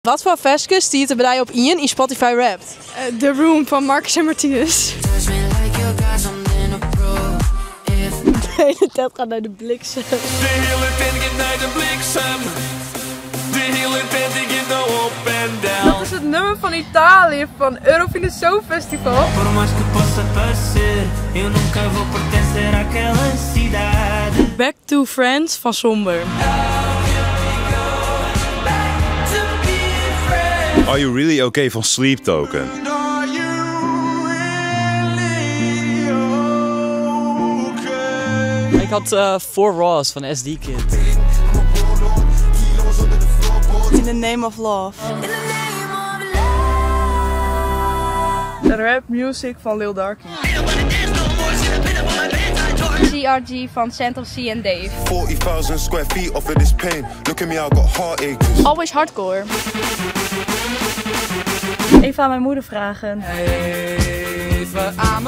Wat voor versjes die het erbij op in Spotify rapt? The Room van Marcus en Martinus. De hele tijd gaat naar de bliksem. De hele tijd gaat naar de bliksem. De hele tijd gaat nou op en down. Dat is het nummer van Italië van Eurofine Soul Festival. Por mais que possa parecer, eu nunca vou pertencer àquela cidade. Back to Friends van Somber. Are You Really Okay van Sleep Token. Ik had 4 Raws van SD Kid. In the Name of Love. De rap music van Lil Darky. CRG van Central C en Dave. 40,000 square feet off of this pain. Look at me, I got heartache. Always Hardcore. Even aan mijn moeder vragen. Even aan